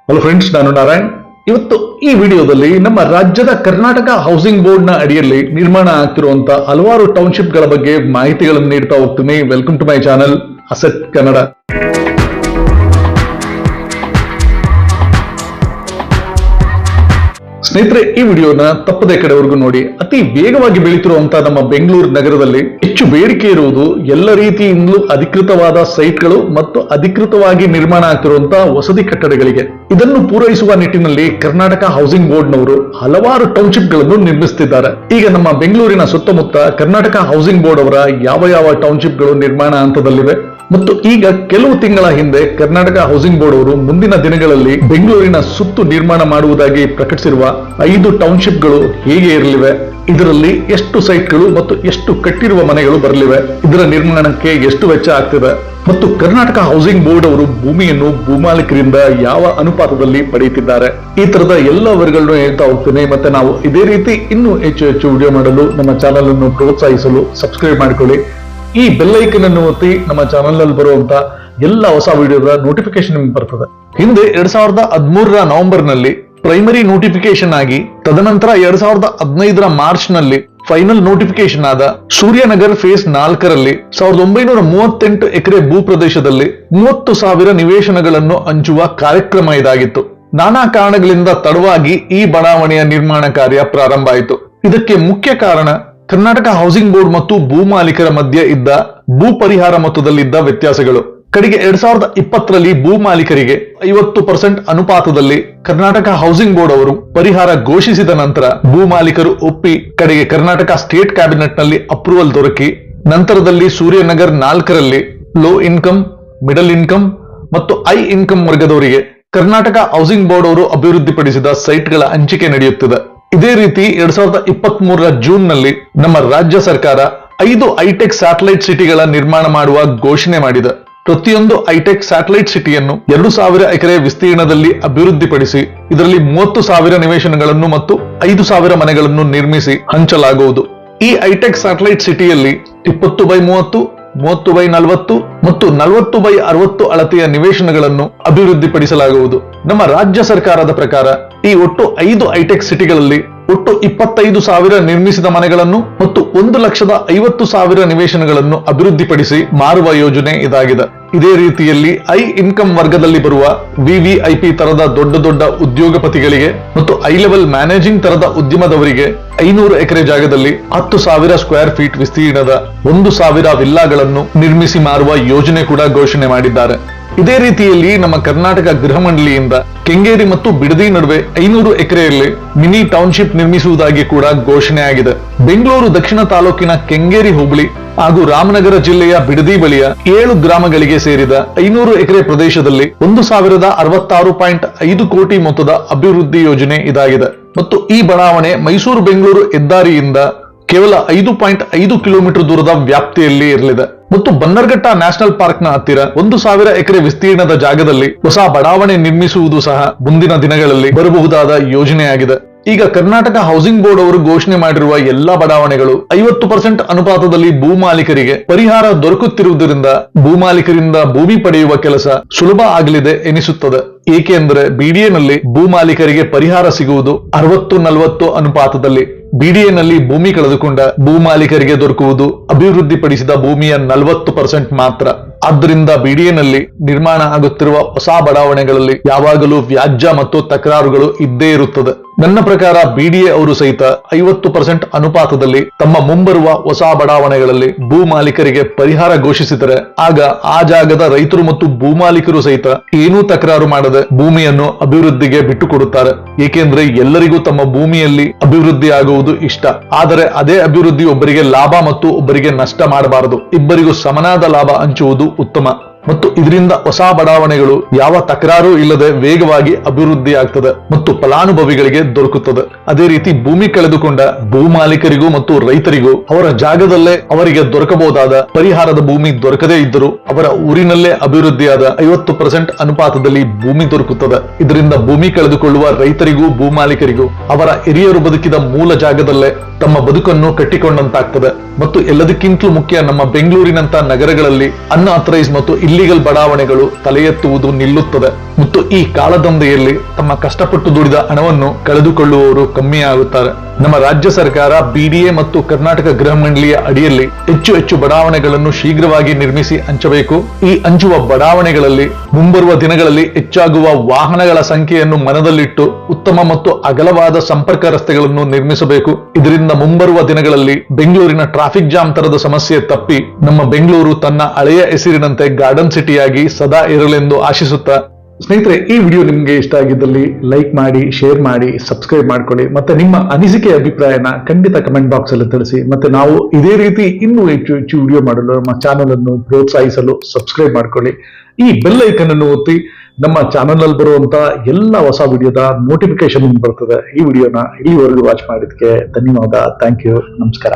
Hello friends, ನಾನು ನಾರಾಯಣ್. ಇವತ್ತು ಈ ವಿಡಿಯೋದಲ್ಲಿ ನಮ್ಮ ರಾಜ್ಯದ ಕರ್ನಾಟಕ ಹೌಸಿಂಗ್ ಬೋರ್ಡ್ ನ ಅಡಿಯಲ್ಲಿ ನಿರ್ಮಾಣ ಆಗ್ತಿರುವಂತಹ ಹಲವಾರು ಟೌನ್ಶಿಪ್ ಗಳ ಬಗ್ಗೆ ಮಾಹಿತಿಗಳನ್ನು ನೀಡ್ತಾ ಹೋಗ್ತೀನಿ. Welcome to my channel asset Kannada. ಸ್ನೇಹಿತರೆ, ಈ ವಿಡಿಯೋನ ತಪ್ಪದೆ ಕಡೆವರೆಗೂ ನೋಡಿ. ಅತಿ ವೇಗವಾಗಿ ಬೆಳೀತಿರುವಂತಹ ನಮ್ಮ ಬೆಂಗಳೂರು ನಗರದಲ್ಲಿ ಹೆಚ್ಚು ಬೇಡಿಕೆ ಇರುವುದು ಎಲ್ಲ ರೀತಿಯಿಂದಲೂ ಅಧಿಕೃತವಾದ ಸೈಟ್ಗಳು ಮತ್ತು ಅಧಿಕೃತವಾಗಿ ನಿರ್ಮಾಣ ಆಗ್ತಿರುವಂತಹ ವಸತಿ ಕಟ್ಟಡಗಳಿಗೆ. ಇದನ್ನು ಪೂರೈಸುವ ನಿಟ್ಟಿನಲ್ಲಿ ಕರ್ನಾಟಕ ಹೌಸಿಂಗ್ ಬೋರ್ಡ್ ನವರು ಹಲವಾರು ಟೌನ್ಶಿಪ್ ಗಳನ್ನು ನಿರ್ಮಿಸುತ್ತಿದ್ದಾರೆ. ಈಗ ನಮ್ಮ ಬೆಂಗಳೂರಿನ ಸುತ್ತಮುತ್ತ ಕರ್ನಾಟಕ ಹೌಸಿಂಗ್ ಬೋರ್ಡ್ ಅವರ ಯಾವ ಟೌನ್ಶಿಪ್ ಗಳು ನಿರ್ಮಾಣ ಹಂತದಲ್ಲಿವೆ ಮತ್ತು ಈಗ ಕೆಲವು ತಿಂಗಳ ಹಿಂದೆ ಕರ್ನಾಟಕ ಹೌಸಿಂಗ್ ಬೋರ್ಡ್ ಅವರು ಮುಂದಿನ ದಿನಗಳಲ್ಲಿ ಬೆಂಗಳೂರಿನ ಸುತ್ತು ನಿರ್ಮಾಣ ಮಾಡುವುದಾಗಿ ಪ್ರಕಟಿಸಿರುವ 5 ಟೌನ್ಶಿಪ್ ಗಳು ಹೇಗೆ ಇರಲಿವೆ, ಇದರಲ್ಲಿ ಎಷ್ಟು ಸೈಟ್ಗಳು ಮತ್ತು ಎಷ್ಟು ಕಟ್ಟಿರುವ ಮನೆಗಳು ಬರಲಿವೆ, ಇದರ ನಿರ್ಮಾಣಕ್ಕೆ ಎಷ್ಟು ವೆಚ್ಚ ಆಗ್ತಿದೆ ಮತ್ತು ಕರ್ನಾಟಕ ಹೌಸಿಂಗ್ ಬೋರ್ಡ್ ಅವರು ಭೂಮಿಯನ್ನು ಭೂಮಾಲೀಕರಿಂದ ಯಾವ ಅನುಪಾತದಲ್ಲಿ ಪಡೆಯುತ್ತಿದ್ದಾರೆ, ಈ ತರದ ಎಲ್ಲ ವಿವರಗಳನ್ನು ಹೇಳ್ತಾ ಹೋಗ್ತೇನೆ. ಮತ್ತೆ ನಾವು ಇದೇ ರೀತಿ ಇನ್ನೂ ಹೆಚ್ಚು ವಿಡಿಯೋ ಮಾಡಲು ನಮ್ಮ ಚಾನಲ್ ಅನ್ನು ಪ್ರೋತ್ಸಾಹಿಸಲು ಸಬ್ಸ್ಕ್ರೈಬ್ ಮಾಡಿಕೊಳ್ಳಿ. ಈ ಬೆಲ್ ಐಕನ್ ಅನ್ನು ಒತ್ತಿ ನಮ್ಮ ಚಾನಲ್ ನಲ್ಲಿ ಬರುವಂತ ಎಲ್ಲ ಹೊಸ ವಿಡಿಯೋದ ನೋಟಿಫಿಕೇಶನ್ ನಿಮ್ಗೆ ಬರ್ತದೆ. ಹಿಂದೆ 2013 ನವೆಂಬರ್ ನಲ್ಲಿ ಪ್ರೈಮರಿ ನೋಟಿಫಿಕೇಶನ್ ಆಗಿ, ತದನಂತರ 2015 ಮಾರ್ಚ್ ನಲ್ಲಿ ಫೈನಲ್ ನೋಟಿಫಿಕೇಶನ್ ಆದ ಸೂರ್ಯನಗರ್ ಫೇಸ್ 4ರಲ್ಲಿ 1938 ಎಕರೆ ಭೂ ಪ್ರದೇಶದಲ್ಲಿ 30,000 ನಿವೇಶನಗಳನ್ನು ಹಂಚುವ ಕಾರ್ಯಕ್ರಮ ಇದಾಗಿತ್ತು. ನಾನಾ ಕಾರಣಗಳಿಂದ ತಡವಾಗಿ ಈ ಬಡಾವಣೆಯ ನಿರ್ಮಾಣ ಕಾರ್ಯ ಪ್ರಾರಂಭ ಆಯಿತು. ಇದಕ್ಕೆ ಮುಖ್ಯ ಕಾರಣ ಕರ್ನಾಟಕ ಹೌಸಿಂಗ್ ಬೋರ್ಡ್ ಮತ್ತು ಭೂ ಮಾಲೀಕರ ಮಧ್ಯೆ ಇದ್ದ ಭೂ ಪರಿಹಾರ ಮೊತ್ತದಲ್ಲಿದ್ದ ವ್ಯತ್ಯಾಸಗಳು. ಕಡೆಗೆ 2020ರಲ್ಲಿ ಭೂ ಮಾಲೀಕರಿಗೆ 50% ಅನುಪಾತದಲ್ಲಿ ಕರ್ನಾಟಕ ಹೌಸಿಂಗ್ ಬೋರ್ಡ್ ಅವರು ಪರಿಹಾರ ಘೋಷಿಸಿದ ನಂತರ ಭೂ ಮಾಲೀಕರು ಒಪ್ಪಿ, ಕಡೆಗೆ ಕರ್ನಾಟಕ ಸ್ಟೇಟ್ ಕ್ಯಾಬಿನೆಟ್ ನಲ್ಲಿ ಅಪ್ರೂವಲ್ ದೊರಕಿ, ನಂತರದಲ್ಲಿ ಸೂರ್ಯನಗರ್ 4ರಲ್ಲಿ ಲೋ ಇನ್ಕಮ್, ಮಿಡಲ್ ಇನ್ಕಮ್ ಮತ್ತು ಹೈ ಇನ್ಕಮ್ ವರ್ಗದವರಿಗೆ ಕರ್ನಾಟಕ ಹೌಸಿಂಗ್ ಬೋರ್ಡ್ ಅವರು ಅಭಿವೃದ್ಧಿಪಡಿಸಿದ ಸೈಟ್ಗಳ ಹಂಚಿಕೆ ನಡೆಯುತ್ತಿದೆ. ಇದೇ ರೀತಿ 2023 ಜೂನ್ ನಲ್ಲಿ ನಮ್ಮ ರಾಜ್ಯ ಸರ್ಕಾರ 5 ಹೈಟೆಕ್ ಸ್ಯಾಟಲೈಟ್ ಸಿಟಿಗಳ ನಿರ್ಮಾಣ ಮಾಡುವ ಘೋಷಣೆ ಮಾಡಿದೆ. ಪ್ರತಿಯೊಂದು ಹೈಟೆಕ್ ಸ್ಯಾಟಲೈಟ್ ಸಿಟಿಯನ್ನು 2,000 ಎಕರೆ ವಿಸ್ತೀರ್ಣದಲ್ಲಿ ಅಭಿವೃದ್ಧಿಪಡಿಸಿ, ಇದರಲ್ಲಿ 30,000 ನಿವೇಶನಗಳನ್ನು ಮತ್ತು 5,000 ಮನೆಗಳನ್ನು ನಿರ್ಮಿಸಿ ಹಂಚಲಾಗುವುದು. ಈ ಹೈಟೆಕ್ ಸ್ಯಾಟಲೈಟ್ ಸಿಟಿಯಲ್ಲಿ 20x30, 30x40 ಮತ್ತು 40x60 ಅಳತೆಯ ನಿವೇಶನಗಳನ್ನು ಅಭಿವೃದ್ಧಿಪಡಿಸಲಾಗುವುದು. ನಮ್ಮ ರಾಜ್ಯ ಸರ್ಕಾರದ ಪ್ರಕಾರ ಈ ಒಟ್ಟು 5 ಹೈಟೆಕ್ ಸಿಟಿಗಳಲ್ಲಿ ಒಟ್ಟು 25,000 ನಿರ್ಮಿಸಿದ ಮನೆಗಳನ್ನು ಮತ್ತು 1,50,000 ನಿವೇಶನಗಳನ್ನು ಅಭಿವೃದ್ಧಿಪಡಿಸಿ ಮಾರುವ ಯೋಜನೆ ಇದಾಗಿದೆ. ಇದೇ ರೀತಿಯಲ್ಲಿ ಹೈ ಇನ್ಕಮ್ ವರ್ಗದಲ್ಲಿ ಬರುವ ವಿವಿಐಪಿ ತರದ ದೊಡ್ಡ ಉದ್ಯೋಗಪತಿಗಳಿಗೆ ಮತ್ತು ಹೈ ಲೆವೆಲ್ ಮ್ಯಾನೇಜಿಂಗ್ ತರದ ಉದ್ಯಮದವರಿಗೆ 500 ಎಕರೆ ಜಾಗದಲ್ಲಿ 10,000 ಸ್ಕ್ವೇರ್ ಫೀಟ್ ವಿಸ್ತೀರ್ಣದ 1,000 ವಿಲ್ಲಾಗಳನ್ನು ನಿರ್ಮಿಸಿ ಮಾರುವ ಯೋಜನೆ ಕೂಡ ಘೋಷಣೆ ಮಾಡಿದ್ದಾರೆ. ಇದೇ ರೀತಿಯಲ್ಲಿ ನಮ್ಮ ಕರ್ನಾಟಕ ಗೃಹ ಮಂಡಳಿಯಿಂದ ಕೆಂಗೇರಿ ಮತ್ತು ಬಿಡದಿ ನಡುವೆ 500 ಎಕರೆಯಲ್ಲಿ ಮಿನಿ ಟೌನ್ಶಿಪ್ ನಿರ್ಮಿಸುವುದಾಗಿ ಕೂಡ ಘೋಷಣೆ ಆಗಿದೆ. ಬೆಂಗಳೂರು ದಕ್ಷಿಣ ತಾಲೂಕಿನ ಕೆಂಗೇರಿ ಹೋಬಳಿ ಹಾಗೂ ರಾಮನಗರ ಜಿಲ್ಲೆಯ ಬಿಡದಿ ಬಳಿಯ 7 ಗ್ರಾಮಗಳಿಗೆ ಸೇರಿದ 500 ಎಕರೆ ಪ್ರದೇಶದಲ್ಲಿ 1,066.5 ಕೋಟಿ ಮೊತ್ತದ ಅಭಿವೃದ್ಧಿ ಯೋಜನೆ ಇದಾಗಿದೆ. ಮತ್ತು ಈ ಬಡಾವಣೆ ಮೈಸೂರು ಬೆಂಗಳೂರು ಹೆದ್ದಾರಿಯಿಂದ ಕೇವಲ 5.5 ಕಿಲೋಮೀಟರ್ ದೂರದ ವ್ಯಾಪ್ತಿಯಲ್ಲಿ ಇರಲಿದೆ ಮತ್ತು ಬನ್ನರ್ಘಟ್ಟ ನ್ಯಾಷನಲ್ ಪಾರ್ಕ್ ನ ಹತ್ತಿರ 1,000 ಎಕರೆ ವಿಸ್ತೀರ್ಣದ ಜಾಗದಲ್ಲಿ ಹೊಸ ಬಡಾವಣೆ ನಿರ್ಮಿಸುವುದು ಸಹ ಮುಂದಿನ ದಿನಗಳಲ್ಲಿ ಬರಬಹುದಾದ ಯೋಜನೆಯಾಗಿದೆ. ಈಗ ಕರ್ನಾಟಕ ಹೌಸಿಂಗ್ ಬೋರ್ಡ್ ಅವರು ಘೋಷಣೆ ಮಾಡಿರುವ ಎಲ್ಲಾ ಬಡಾವಣೆಗಳು 50% ಅನುಪಾತದಲ್ಲಿ ಭೂ ಮಾಲೀಕರಿಗೆ ಪರಿಹಾರ ದೊರಕುತ್ತಿರುವುದರಿಂದ ಭೂ ಮಾಲೀಕರಿಂದ ಭೂಮಿ ಪಡೆಯುವ ಕೆಲಸ ಸುಲಭ ಆಗಲಿದೆ ಎನಿಸುತ್ತದೆ. ಏಕೆಂದರೆ ಬಿಡಿಎನಲ್ಲಿ ಭೂ ಮಾಲೀಕರಿಗೆ ಪರಿಹಾರ ಸಿಗುವುದು 60-40 ಅನುಪಾತದಲ್ಲಿ. ಬಿಡಿಎನಲ್ಲಿ ಭೂಮಿ ಕಳೆದುಕೊಂಡ ಭೂ ಮಾಲೀಕರಿಗೆ ದೊರಕುವುದು ಅಭಿವೃದ್ಧಿಪಡಿಸಿದ ಭೂಮಿಯ 40% ಮಾತ್ರ. ಆದ್ದರಿಂದ ಬಿಡಿಎನಲ್ಲಿ ನಿರ್ಮಾಣ ಆಗುತ್ತಿರುವ ಹೊಸ ಬಡಾವಣೆಗಳಲ್ಲಿ ಯಾವಾಗಲೂ ವ್ಯಾಜ್ಯ ಮತ್ತು ತಕರಾರುಗಳು ಇದ್ದೇ ಇರುತ್ತದೆ. ನನ್ನ ಪ್ರಕಾರ ಬಿಡಿಎ ಅವರು ಸಹಿತ 50% ಅನುಪಾತದಲ್ಲಿ ತಮ್ಮ ಮುಂಬರುವ ಹೊಸ ಬಡಾವಣೆಗಳಲ್ಲಿ ಭೂ ಮಾಲೀಕರಿಗೆ ಪರಿಹಾರ ಘೋಷಿಸಿದರೆ ಆಗ ಆ ಜಾಗದ ರೈತರು ಮತ್ತು ಭೂ ಮಾಲೀಕರು ಸಹಿತ ಏನೂ ತಕರಾರು ಮಾಡದೆ ಭೂಮಿಯನ್ನು ಅಭಿವೃದ್ಧಿಗೆ ಬಿಟ್ಟುಕೊಡುತ್ತಾರೆ. ಏಕೆಂದ್ರೆ ಎಲ್ಲರಿಗೂ ತಮ್ಮ ಭೂಮಿಯಲ್ಲಿ ಅಭಿವೃದ್ಧಿ ಆಗುವುದು ಇಷ್ಟ. ಆದರೆ ಅದೇ ಅಭಿವೃದ್ಧಿ ಒಬ್ಬರಿಗೆ ಲಾಭ ಮತ್ತು ಒಬ್ಬರಿಗೆ ನಷ್ಟ ಮಾಡಬಾರದು. ಇಬ್ಬರಿಗೂ ಸಮನಾದ ಲಾಭ ಹಂಚುವುದು ಉತ್ತಮ ಮತ್ತು ಇದರಿಂದ ಹೊಸ ಬಡಾವಣೆಗಳು ಯಾವ ತಕರಾರು ಇಲ್ಲದೆ ವೇಗವಾಗಿ ಅಭಿವೃದ್ಧಿ ಆಗ್ತದೆ ಮತ್ತು ಫಲಾನುಭವಿಗಳಿಗೆ ದೊರಕುತ್ತದೆ. ಅದೇ ರೀತಿ ಭೂಮಿ ಕಳೆದುಕೊಂಡ ಭೂ ಮಾಲೀಕರಿಗೂ ಮತ್ತು ರೈತರಿಗೂ ಅವರ ಜಾಗದಲ್ಲೇ ಅವರಿಗೆ ದೊರಕಬಹುದಾದ ಪರಿಹಾರದ ಭೂಮಿ ದೊರಕದೇ ಇದ್ದರೂ ಅವರ ಊರಿನಲ್ಲೇ ಅಭಿವೃದ್ಧಿಯಾದ 50% ಅನುಪಾತದಲ್ಲಿ ಭೂಮಿ ದೊರಕುತ್ತದೆ. ಇದರಿಂದ ಭೂಮಿ ಕಳೆದುಕೊಳ್ಳುವ ರೈತರಿಗೂ ಭೂ ಮಾಲೀಕರಿಗೂ ಅವರ ಹಿರಿಯರು ಬದುಕಿದ ಮೂಲ ಜಾಗದಲ್ಲೇ ತಮ್ಮ ಬದುಕನ್ನು ಕಟ್ಟಿಕೊಂಡಂತಾಗ್ತದೆ. ಮತ್ತು ಎಲ್ಲದಕ್ಕಿಂತಲೂ ಮುಖ್ಯ, ನಮ್ಮ ಬೆಂಗಳೂರಿನಂತ ನಗರಗಳಲ್ಲಿ ಅನ್ಆಥರೈಸ್ ಮತ್ತು ಇಲ್ಲಿಗಲ್ ಬಡಾವಣೆಗಳು ತಲೆ ಎತ್ತುವುದು ನಿಲ್ಲುತ್ತದೆ ಮತ್ತು ಈ ಕಾಳದಂಧೆಯಲ್ಲಿ ತಮ್ಮ ಕಷ್ಟಪಟ್ಟು ದುಡಿದ ಹಣವನ್ನು ಕಳೆದುಕೊಳ್ಳುವವರು ಕಮ್ಮಿ ಆಗುತ್ತಾರೆ. ನಮ್ಮ ರಾಜ್ಯ ಸರ್ಕಾರ ಬಿಡಿಎ ಮತ್ತು ಕರ್ನಾಟಕ ಗೃಹ ಮಂಡಳಿಯ ಅಡಿಯಲ್ಲಿ ಹೆಚ್ಚು ಬಡಾವಣೆಗಳನ್ನು ಶೀಘ್ರವಾಗಿ ನಿರ್ಮಿಸಿ ಹಂಚಬೇಕು. ಈ ಹಂಚುವ ಬಡಾವಣೆಗಳಲ್ಲಿ ಮುಂಬರುವ ದಿನಗಳಲ್ಲಿ ಹೆಚ್ಚಾಗುವ ವಾಹನಗಳ ಸಂಖ್ಯೆಯನ್ನು ಮನದಲ್ಲಿಟ್ಟು ಉತ್ತಮ ಮತ್ತು ಅಗಲವಾದ ಸಂಪರ್ಕ ರಸ್ತೆಗಳನ್ನು ನಿರ್ಮಿಸಬೇಕು. ಇದರಿಂದ ಮುಂಬರುವ ದಿನಗಳಲ್ಲಿ ಬೆಂಗಳೂರಿನ ಟ್ರಾಫಿಕ್ ಜಾಮ್ ತರದ ಸಮಸ್ಯೆ ತಪ್ಪಿ ನಮ್ಮ ಬೆಂಗಳೂರು ತನ್ನ ಹಳೆಯ ಹೆಸರಿನಂತೆ ಗಾರ್ಡನ್ ಸಿಟಿಯಾಗಿ ಸದಾ ಇರಲೆಂದು ಆಶಿಸುತ್ತಾ, ಸ್ನೇಹಿತರೆ, ಈ ವಿಡಿಯೋ ನಿಮ್ಗೆ ಇಷ್ಟ ಆಗಿದ್ದಲ್ಲಿ ಲೈಕ್ ಮಾಡಿ, ಶೇರ್ ಮಾಡಿ, ಸಬ್ಸ್ಕ್ರೈಬ್ ಮಾಡ್ಕೊಳ್ಳಿ. ಮತ್ತೆ ನಿಮ್ಮ ಅನಿಸಿಕೆ ಅಭಿಪ್ರಾಯನ ಖಂಡಿತ ಕಮೆಂಟ್ ಬಾಕ್ಸ್ ಅಲ್ಲಿ ತಿಳಿಸಿ. ಮತ್ತೆ ನಾವು ಇದೇ ರೀತಿ ಇನ್ನೂ ಹೆಚ್ಚು ವಿಡಿಯೋ ಮಾಡಲು ನಮ್ಮ ಚಾನಲ್ ಅನ್ನು ಪ್ರೋತ್ಸಾಹಿಸಲು ಸಬ್ಸ್ಕ್ರೈಬ್ ಮಾಡ್ಕೊಳ್ಳಿ. ಈ ಬೆಲ್ ಐಕನ್ ಅನ್ನು ಒತ್ತಿ ನಮ್ಮ ಚಾನಲ್ ಅಲ್ಲಿ ಬರುವಂತ ಎಲ್ಲ ಹೊಸ ವಿಡಿಯೋದ ನೋಟಿಫಿಕೇಶನ್ ಬರ್ತದೆ. ಈ ವಿಡಿಯೋನ ಇಲ್ಲಿವರೆಗೂ ವಾಚ್ ಮಾಡಿದ್ಕೆ ಧನ್ಯವಾದ. Thank you. ನಮಸ್ಕಾರ.